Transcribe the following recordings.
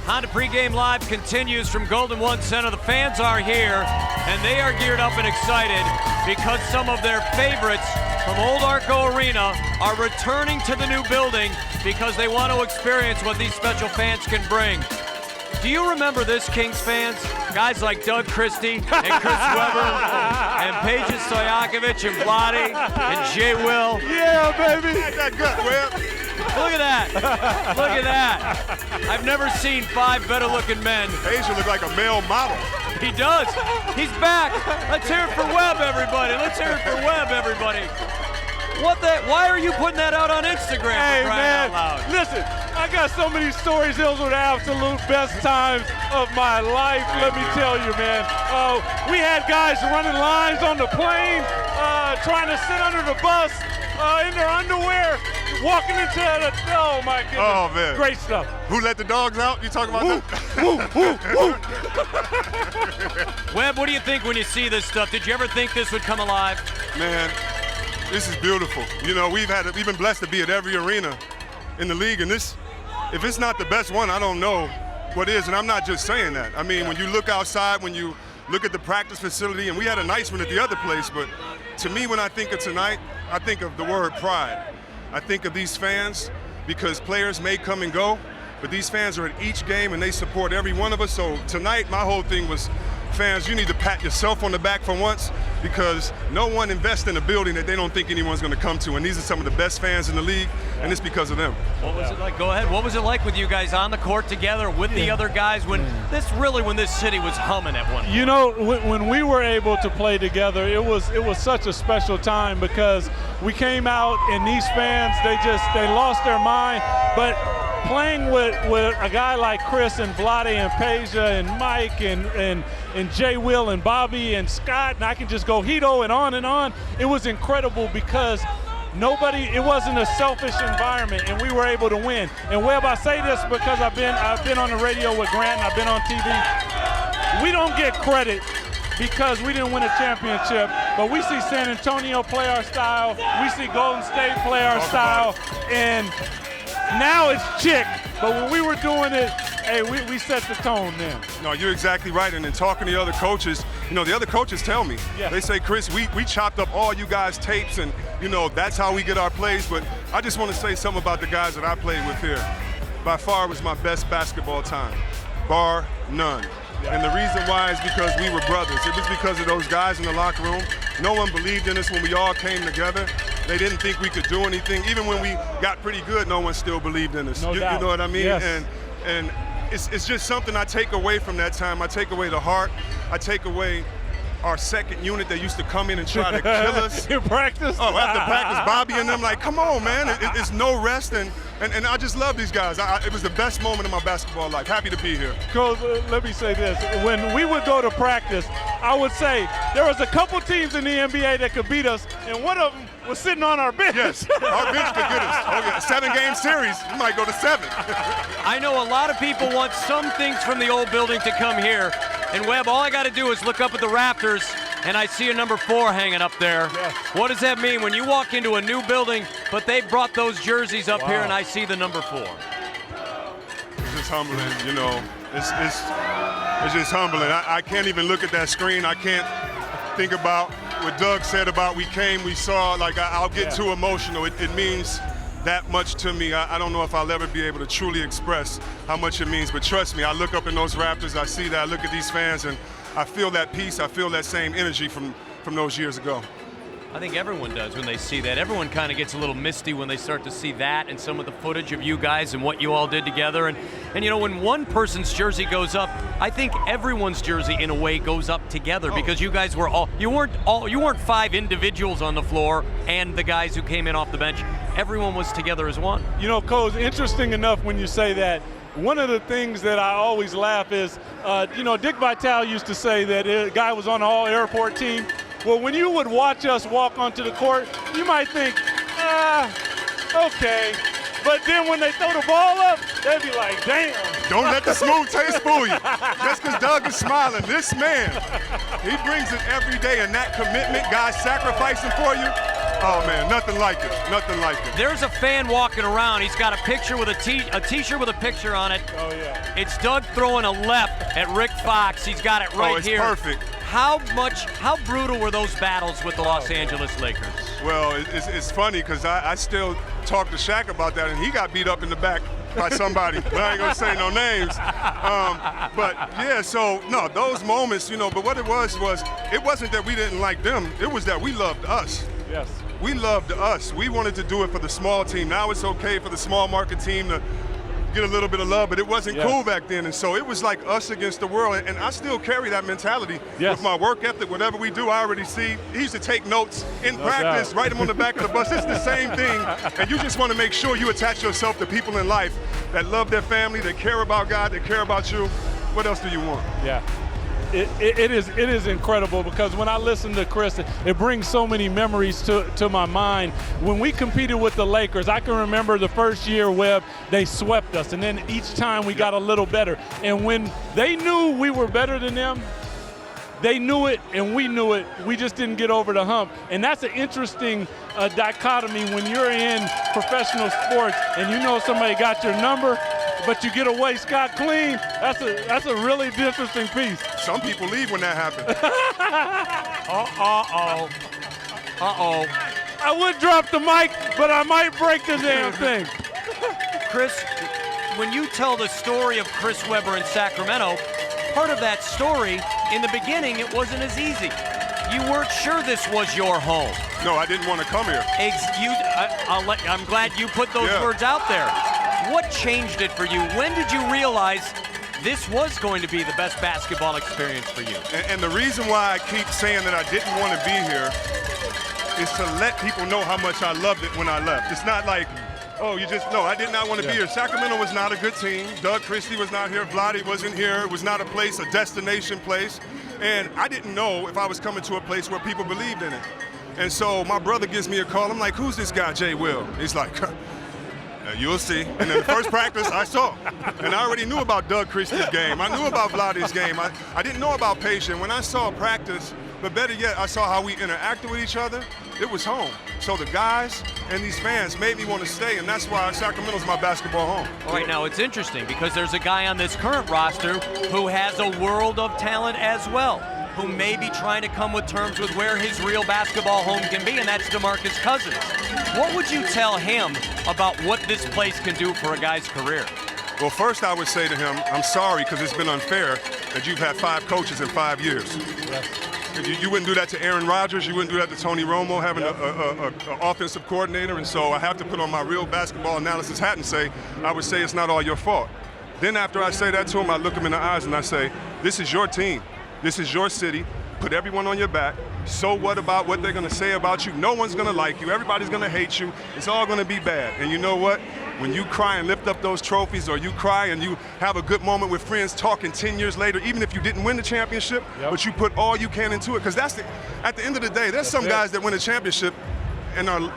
Honda Pregame Live continues from Golden One Center. The fans are here, and they are geared up and excited because some of their favorites from Old Arco Arena are returning to the new building because they want to experience what these special fans can bring. Do you remember this, Kings fans? Guys like Doug Christie and Chris Webber and Paige Stojakovic and Vlade and Jay Will. Yeah, baby. That gut, Webb. Look at that. Look at that. I've never seen 5 better-looking men. Paige look like a male model. He does. He's back. Let's hear it for Webb, everybody. Let's hear it for Webb, everybody. Why are you putting that out on Instagram? Hey, for crying man, out loud? listen, I got so many stories. Those were the absolute best times of my life, let me tell you, man. We had guys running lines on the plane, trying to sit under the bus in their underwear, walking into the, oh my goodness. Oh, man. Great stuff. Who let the dogs out? You talking about that? Webb, what do you think when you see this stuff? Did you ever think this would come alive? Man, this is beautiful. You know, we've been blessed to be at every arena in the league, and this, if it's not the best one, I don't know what is, and I'm not just saying that. I mean, when you look outside, when you look at the practice facility, and we had a nice one at the other place, but to me, when I think of tonight, I think of the word pride. I think of these fans because players may come and go, but these fans are at each game and they support every one of us. So tonight, my whole thing was, fans, you need to pat yourself on the back for once because no one invests in a building that they don't think anyone's going to come to, and these are some of the best fans in the league, and it's because of them. What was it like? Go ahead. What was it like with you guys on the court together with the other guys when this city was humming at one point? You know, when we were able to play together, it was such a special time because we came out and these fans, they lost their mind, but playing with a guy like Chris and Vlade and Peja and Mike and Jay Will and Bobby and Scott, and I can just go Hito and on, it was incredible because it wasn't a selfish environment, and we were able to win. And Webb, I say this because I've been on the radio with Grant, and I've been on TV. We don't get credit because we didn't win a championship, but we see San Antonio play our style, we see Golden State play our style, and now it's chick, but when we were doing it, hey, we set the tone then. No, you're exactly right. And in talking to the other coaches, you know, the other coaches tell me, they say, Chris, we chopped up all you guys' tapes and, you know, that's how we get our plays. But I just want to say something about the guys that I played with here. By far, it was my best basketball time, bar none. And the reason why is because we were brothers. It was because of those guys in the locker room. No one believed in us when we all came together. They didn't think we could do anything. Even when we got pretty good, no one still believed in us. You know what I mean? Yes. And it's just something I take away from that time. I take away the heart. I take away our second unit that used to come in and try to kill us. In practice? Oh, after practice, Bobby and them like, come on, man. It's no rest, and I just love these guys. It was the best moment of my basketball life. Happy to be here. Coach, let me say this. When we would go to practice, I would say there was a couple teams in the NBA that could beat us, and one of them was sitting on our bench. Yes, our bench could get us. Oh, yeah, 7-game series. We might go to 7. I know a lot of people want some things from the old building to come here. And Webb, all I got to do is look up at the rafters, and I see a number 4 hanging up there. Yes. What does that mean when you walk into a new building, but they brought those jerseys up here, and I see the number 4? It's just humbling, you know. It's just humbling. I can't even look at that screen. I can't think about what Doug said about we came, we saw. Like, I'll get too emotional. It means that much to me. I don't know if I'll ever be able to truly express how much it means, but trust me, I look up in those rafters, I see that, I look at these fans, and I feel that peace, I feel that same energy from those years ago. I think everyone does when they see that. Everyone kind of gets a little misty when they start to see that and some of the footage of you guys and what you all did together. And you know, when one person's jersey goes up, I think everyone's jersey in a way goes up together because you guys were you weren't 5 individuals on the floor and the guys who came in off the bench. Everyone was together as one. You know, Coach, interesting enough when you say that. One of the things that I always laugh is, you know, Dick Vitale used to say that a guy was on the all-airport team. Well, when you would watch us walk onto the court, you might think, okay. But then when they throw the ball up, they'd be like, damn. Don't let the smooth taste fool you. Just because Doug is smiling, this man, he brings it every day, and that commitment, guys sacrificing for you, Oh, man, nothing like it. Nothing like it. There's a fan walking around. He's got a picture with a T-shirt with a picture on it. Oh, yeah. It's Doug throwing a left at Rick Fox. He's got it right it's here. Perfect. How brutal were those battles with the Los Angeles Lakers? Well, it's funny because I still talk to Shaq about that, and he got beat up in the back by somebody. But I ain't gonna say no names. But yeah, so no, those moments, but what it was it wasn't that we didn't like them. It was that we loved us. Yes. We loved us. We wanted to do it for the small team. Now it's okay for the small market team to get a little bit of love, but it wasn't cool back then. And so it was like us against the world. And I still carry that mentality with my work ethic. Whatever we do, I already see. He used to take notes in practice, write them on the back of the bus. It's the same thing. And you just want to make sure you attach yourself to people in life that love their family, that care about God, that care about you. What else do you want? Yeah. It is incredible because when I listen to Chris, it brings so many memories to my mind. When we competed with the Lakers, I can remember the first year, Webb, they swept us, and then each time we got a little better. And when they knew we were better than them, they knew it and we knew it. We just didn't get over the hump. And that's an interesting dichotomy when you're in professional sports and you know somebody got your number, but you get away scot-clean. That's a really interesting piece. Some people leave when that happens. Uh-oh. I would drop the mic, but I might break the damn thing. Chris, when you tell the story of Chris Webber in Sacramento, part of that story, in the beginning, it wasn't as easy. You weren't sure this was your home. No, I didn't want to come here. I'm glad you put those words out there. What changed it for you? When did you realize this was going to be the best basketball experience for you? And the reason why I keep saying that I didn't want to be here is to let people know how much I loved it when I left. It's not like, no, I did not want to be here. Sacramento was not a good team. Doug Christie was not here. Vlade wasn't here. It was not a place, a destination place. And I didn't know if I was coming to a place where people believed in it. And so my brother gives me a call. I'm like, who's this guy, Jay Will? He's like, you'll see. And then the first practice, I saw. And I already knew about Doug Christie's game. I knew about Vlade's game. I didn't know about Patient. When I saw practice, but better yet, I saw how we interacted with each other, it was home. So the guys and these fans made me want to stay, and that's why Sacramento's my basketball home. All right, now it's interesting because there's a guy on this current roster who has a world of talent as well, who may be trying to come with terms with where his real basketball home can be, and that's DeMarcus Cousins. What would you tell him about what this place can do for a guy's career? Well, first I would say to him, I'm sorry because it's been unfair that you've had 5 coaches in 5 years. Yes. You wouldn't do that to Aaron Rodgers. You wouldn't do that to Tony Romo, having an offensive coordinator. And so I have to put on my real basketball analysis hat and say, I would say it's not all your fault. Then after I say that to him, I look him in the eyes and I say, this is your team. This is your city. Put everyone on your back. So what about what they're going to say about you? No one's going to like you. Everybody's going to hate you. It's all going to be bad. And you know what? When you cry and lift up those trophies, or you cry and you have a good moment with friends talking 10 years later, even if you didn't win the championship, but you put all you can into it, because at the end of the day, there's some guys that win a championship and are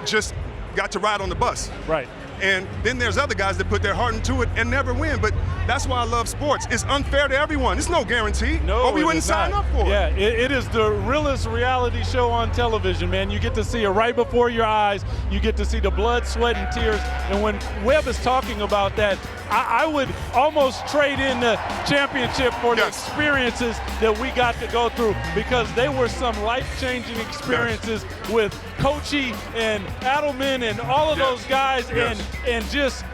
just got to ride on the bus. Right. And then there's other guys that put their heart into it and never win. But that's why I love sports. It's unfair to everyone. It's no guarantee. No, or we wouldn't sign up for it. Yeah, it is the realest reality show on television, man. You get to see it right before your eyes. You get to see the blood, sweat, and tears. And when Webb is talking about that, I would almost trade in the championship for the experiences that we got to go through, because they were some life-changing experiences with Coachy and Adelman and all of those guys, and just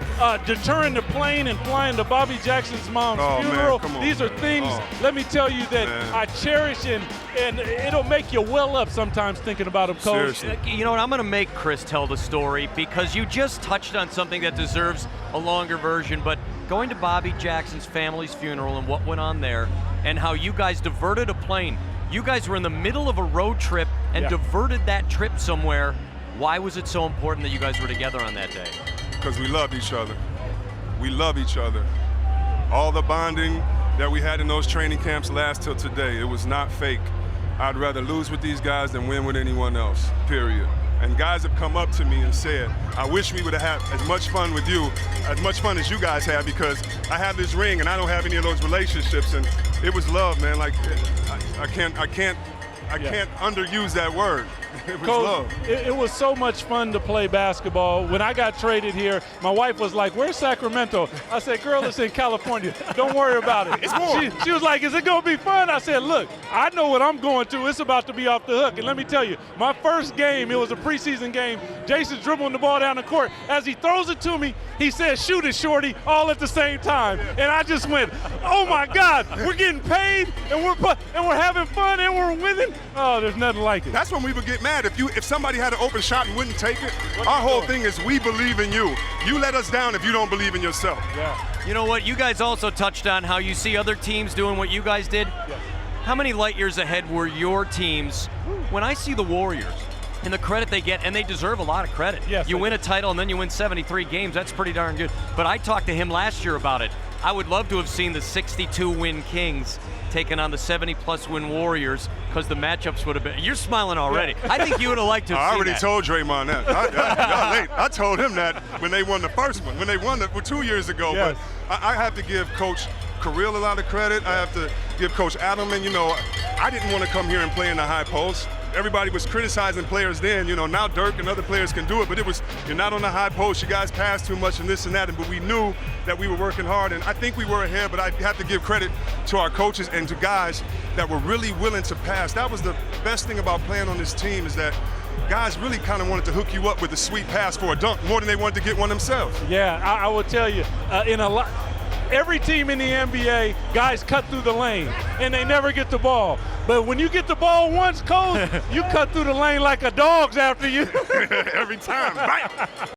deterring the plane and flying to Bobby Jackson's mom's funeral. Man, these are things, let me tell you, that I cherish, and it'll make you well up sometimes thinking about them, Coach. Seriously. You know what, I'm going to make Chris tell the story, because you just touched on something that deserves a longer version, but going to Bobby Jackson's family's funeral and what went on there, and how you guys diverted a plane. You guys were in the middle of a road trip and diverted that trip somewhere. Why was it so important that you guys were together on that day? Because we loved each other. We love each other. All the bonding that we had in those training camps last till today. It was not fake. I'd rather lose with these guys than win with anyone else, period. And guys have come up to me and said, I wish we would have had as much fun with you, as much fun as you guys have, because I have this ring and I don't have any of those relationships. And it was love, man. Like, I can't underuse that word. It was Coach, love. it was so much fun to play basketball. When I got traded here, my wife was like, "Where's Sacramento?" I said, "Girl, it's in California. Don't worry about it." It's warm. She was like, "Is it going to be fun?" I said, "Look, I know what I'm going to. It's about to be off the hook." And let me tell you, my first game, it was a preseason game. Jason's dribbling the ball down the court. As he throws it to me, he says, "Shoot it, shorty," all at the same time. And I just went, "Oh my God, we're getting paid and we're having fun and we're winning." Oh, there's nothing like it. That's when we would get mad. If somebody had an open shot and wouldn't take it, our whole thing is we believe in you. You let us down if you don't believe in yourself. Yeah. You know what? You guys also touched on how you see other teams doing what you guys did. Yes. How many light years ahead were your teams? When I see the Warriors and the credit they get, and they deserve a lot of credit. Yes, you they win do. a title and then you win 73 games. That's pretty darn good. But I talked to him last year about it. I would love to have seen the 62-win Kings taking on the 70-plus win Warriors because the matchups would have been. You're smiling already. I think you would have liked to have I seen already that. told Draymond that. I told him that when they won the first one, when they won it 2 years ago. Yes. But I have to give Coach Kirill a lot of credit. I have to give Coach Adelman. You know, I didn't want to come here and play in the high post. Everybody was criticizing players then. You know, now Dirk and other players can do it, but it was, you're not on the high post, you guys pass too much and this and that. But we knew that we were working hard, and I think we were ahead, but I have to give credit to our coaches and to guys that were really willing to pass. That was the best thing about playing on this team, is that guys really kind of wanted to hook you up with a sweet pass for a dunk more than they wanted to get one themselves. Yeah, I will tell you, every team in the NBA, guys cut through the lane, and they never get the ball. But when you get the ball once, Coach, you cut through the lane like a dog's after you. Every time, right?